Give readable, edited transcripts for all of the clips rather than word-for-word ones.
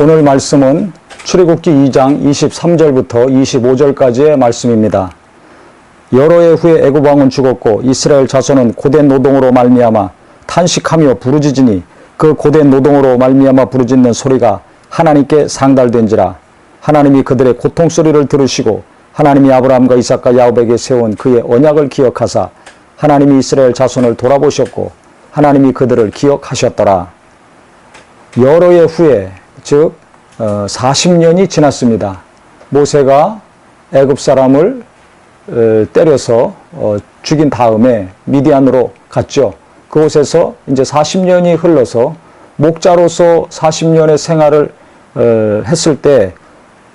오늘 말씀은 출애굽기 2장 23절부터 25절까지의 말씀입니다. 여러 해 후에 애굽 왕은 죽었고 이스라엘 자손은 고된 노동으로 말미암아 탄식하며 부르짖으니 그 고된 노동으로 말미암아 부르짖는 소리가 하나님께 상달된지라. 하나님이 그들의 고통 소리를 들으시고 하나님이 아브라함과 이삭과 야곱에게 세운 그의 언약을 기억하사 하나님이 이스라엘 자손을 돌아보셨고 하나님이 그들을 기억하셨더라. 여러 해 후에 즉 40년이 지났습니다. 모세가 애굽 사람을 때려서 죽인 다음에 미디안으로 갔죠. 그곳에서 이제 40년이 흘러서 목자로서 40년의 생활을 했을 때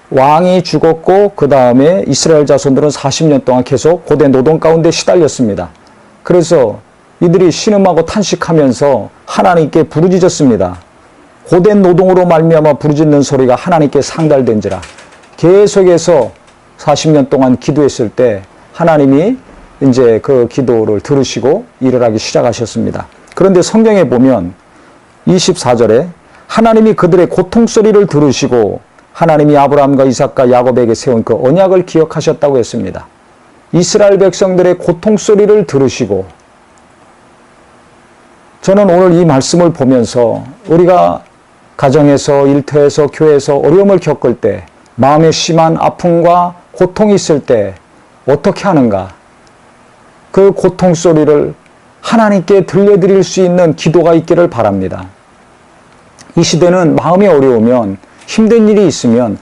왕이 죽었고 그 다음에 이스라엘 자손들은 40년 동안 계속 고된 노동 가운데 시달렸습니다. 그래서 이들이 신음하고 탄식하면서 하나님께 부르짖었습니다. 고된 노동으로 말미암아 부르짖는 소리가 하나님께 상달된지라. 계속해서 40년 동안 기도했을 때 하나님이 이제 그 기도를 들으시고 일을 하기 시작하셨습니다. 그런데 성경에 보면 24절에 하나님이 그들의 고통 소리를 들으시고 하나님이 아브라함과 이삭과 야곱에게 세운 그 언약을 기억하셨다고 했습니다. 이스라엘 백성들의 고통 소리를 들으시고, 저는 오늘 이 말씀을 보면서 우리가 가정에서, 일터에서, 교회에서 어려움을 겪을 때, 마음에 심한 아픔과 고통이 있을 때 어떻게 하는가? 그 고통 소리를 하나님께 들려드릴 수 있는 기도가 있기를 바랍니다. 이 시대는 마음이 어려우면, 힘든 일이 있으면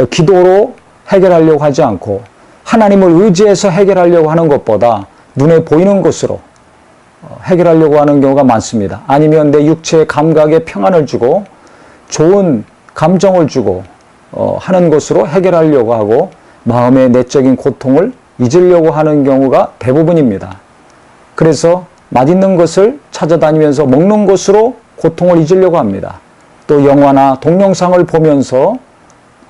기도로 해결하려고 하지 않고 하나님을 의지해서 해결하려고 하는 것보다 눈에 보이는 것으로 해결하려고 하는 경우가 많습니다. 아니면 내 육체의 감각에 평안을 주고 좋은 감정을 주고 하는 것으로 해결하려고 하고 마음의 내적인 고통을 잊으려고 하는 경우가 대부분입니다. 그래서 맛있는 것을 찾아다니면서 먹는 것으로 고통을 잊으려고 합니다. 또 영화나 동영상을 보면서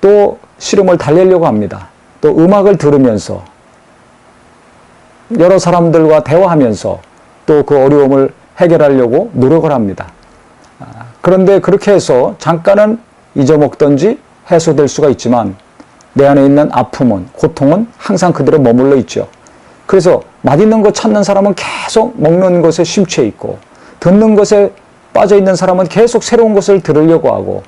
또 시름을 달래려고 합니다. 또 음악을 들으면서 여러 사람들과 대화하면서 또 그 어려움을 해결하려고 노력을 합니다. 그런데 그렇게 해서 잠깐은 잊어먹든지 해소될 수가 있지만 내 안에 있는 아픔은, 고통은 항상 그대로 머물러 있죠. 그래서 맛있는 거 찾는 사람은 계속 먹는 것에 심취해 있고, 듣는 것에 빠져 있는 사람은 계속 새로운 것을 들으려고 하고,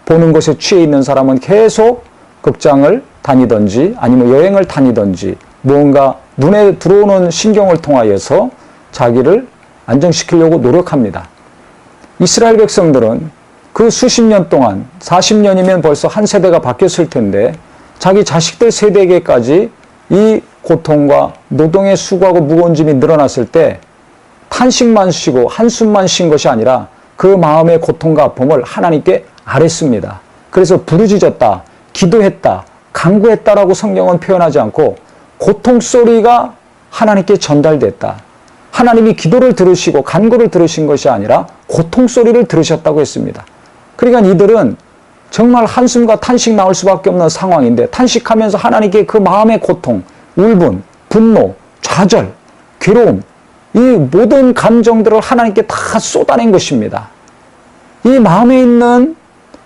보는 것에 취해 있는 사람은 계속 극장을 다니든지 아니면 여행을 다니든지 무언가 눈에 들어오는 신경을 통하여서 자기를 안정시키려고 노력합니다. 이스라엘 백성들은 그 수십 년 동안, 40년이면 벌써 한 세대가 바뀌었을 텐데 자기 자식들 세대에게까지 이 고통과 노동의 수고하고 무거운 짐이 늘어났을 때 탄식만 쉬고 한숨만 쉰 것이 아니라 그 마음의 고통과 아픔을 하나님께 아뢰습니다. 그래서 부르짖었다, 기도했다, 간구했다라고 성경은 표현하지 않고 고통 소리가 하나님께 전달됐다. 하나님이 기도를 들으시고 간구를 들으신 것이 아니라 고통 소리를 들으셨다고 했습니다. 그러니까 이들은 정말 한숨과 탄식 나올 수밖에 없는 상황인데 탄식하면서 하나님께 그 마음의 고통, 울분, 분노, 좌절, 괴로움, 이 모든 감정들을 하나님께 다 쏟아낸 것입니다. 이 마음에 있는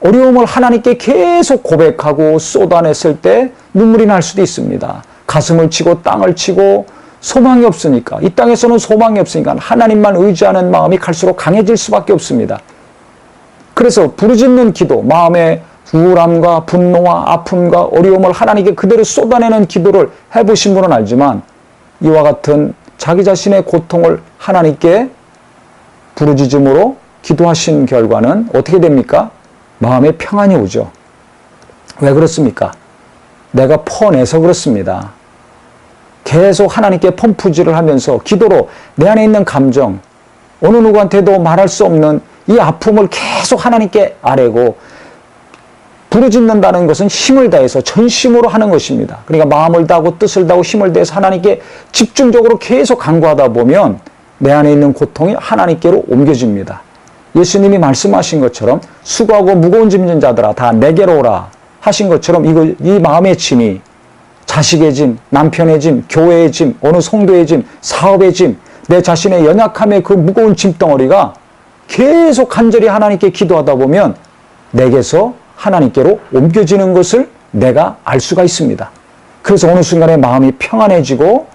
어려움을 하나님께 계속 고백하고 쏟아냈을 때 눈물이 날 수도 있습니다. 가슴을 치고 땅을 치고 소망이 없으니까, 이 땅에서는 소망이 없으니까 하나님만 의지하는 마음이 갈수록 강해질 수밖에 없습니다. 그래서 부르짖는 기도, 마음의 우울함과 분노와 아픔과 어려움을 하나님께 그대로 쏟아내는 기도를 해보신 분은 알지만 이와 같은 자기 자신의 고통을 하나님께 부르짖음으로 기도하신 결과는 어떻게 됩니까? 마음에 평안이 오죠. 왜 그렇습니까? 내가 퍼내서 그렇습니다. 계속 하나님께 펌프질을 하면서 기도로 내 안에 있는 감정, 어느 누구한테도 말할 수 없는 이 아픔을 계속 하나님께 아뢰고, 부르짖는다는 것은 힘을 다해서 전심으로 하는 것입니다. 그러니까 마음을 다하고 뜻을 다하고 힘을 다해서 하나님께 집중적으로 계속 간구하다 보면 내 안에 있는 고통이 하나님께로 옮겨집니다. 예수님이 말씀하신 것처럼 수고하고 무거운 짐진 자들아 다 내게로 오라 하신 것처럼 이 마음의 짐이 자식의 짐, 남편의 짐, 교회의 짐, 어느 성도의 짐, 사업의 짐, 내 자신의 연약함의 그 무거운 짐덩어리가 계속 간절히 하나님께 기도하다 보면 내게서 하나님께로 옮겨지는 것을 내가 알 수가 있습니다. 그래서 어느 순간에 마음이 평안해지고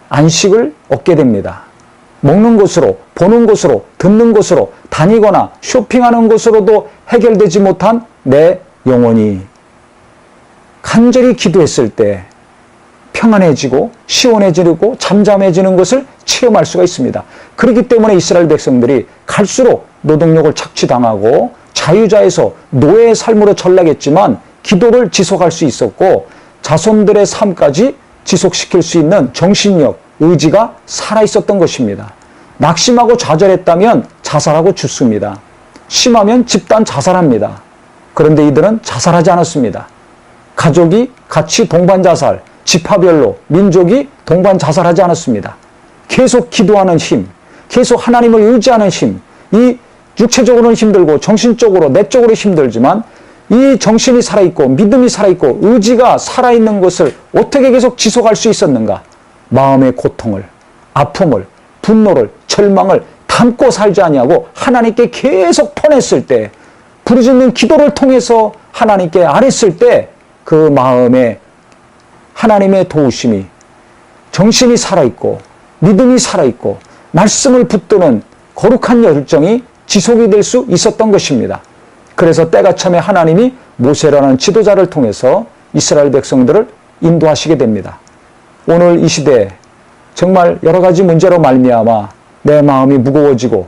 안식을 얻게 됩니다. 먹는 것으로, 보는 것으로, 듣는 것으로, 다니거나 쇼핑하는 것으로도 해결되지 못한 내 영혼이 간절히 기도했을 때 평안해지고 시원해지고 잠잠해지는 것을 체험할 수가 있습니다. 그렇기 때문에 이스라엘 백성들이 갈수록 노동력을 착취당하고 자유자에서 노예의 삶으로 전락했지만 기도를 지속할 수 있었고 자손들의 삶까지 지속시킬 수 있는 정신력, 의지가 살아있었던 것입니다. 낙심하고 좌절했다면 자살하고 죽습니다. 심하면 집단 자살합니다. 그런데 이들은 자살하지 않았습니다. 가족이 같이 동반 자살, 지파별로 민족이 동반 자살하지 않았습니다. 계속 기도하는 힘, 계속 하나님을 의지하는 힘, 이 육체적으로는 힘들고 정신적으로 내적으로 힘들지만 이 정신이 살아있고 믿음이 살아있고 의지가 살아있는 것을 어떻게 계속 지속할 수 있었는가? 마음의 고통을, 아픔을, 분노를, 절망을 담고 살지 아니하고 하나님께 계속 퍼냈을 때, 부르짖는 기도를 통해서 하나님께 아뢰었을 때 그 마음에 하나님의 도우심이, 정신이 살아있고 믿음이 살아있고 말씀을 붙드는 거룩한 열정이 지속이 될 수 있었던 것입니다. 그래서 때가 참에 하나님이 모세라는 지도자를 통해서 이스라엘 백성들을 인도하시게 됩니다. 오늘 이 시대에 정말 여러 가지 문제로 말미암아 내 마음이 무거워지고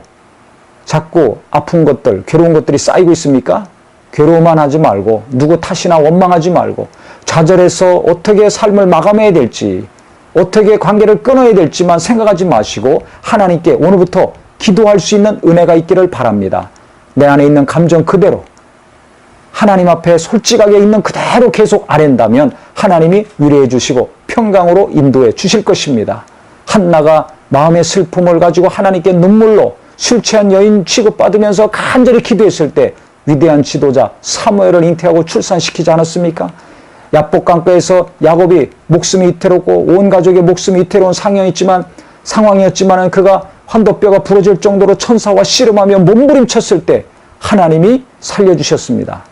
자꾸 아픈 것들, 괴로운 것들이 쌓이고 있습니까? 괴로워만 하지 말고 누구 탓이나 원망하지 말고 좌절해서 어떻게 삶을 마감해야 될지, 어떻게 관계를 끊어야 될지만 생각하지 마시고 하나님께 오늘부터 기도할 수 있는 은혜가 있기를 바랍니다. 내 안에 있는 감정 그대로 하나님 앞에 솔직하게 있는 그대로 계속 아랜다면 하나님이 위로해 주시고 평강으로 인도해 주실 것입니다. 한나가 마음의 슬픔을 가지고 하나님께 눈물로 술 취한 여인 취급받으면서 간절히 기도했을 때 위대한 지도자 사무엘을 잉태하고 출산시키지 않았습니까? 야복강가에서 야곱이 목숨이 위태롭고 온 가족의 목숨이 위태로운 상황이었지만 그가 환도뼈가 부러질 정도로 천사와 씨름하며 몸부림쳤을 때 하나님이 살려주셨습니다.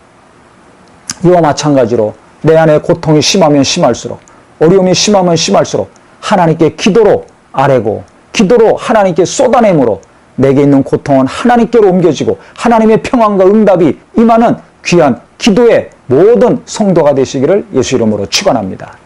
이와 마찬가지로 내 안에 고통이 심하면 심할수록, 어려움이 심하면 심할수록 하나님께 기도로 아뢰고 기도로 하나님께 쏟아내므로 내게 있는 고통은 하나님께로 옮겨지고 하나님의 평안과 응답이 임하는 귀한 기도의 모든 성도가 되시기를 예수 이름으로 축원합니다.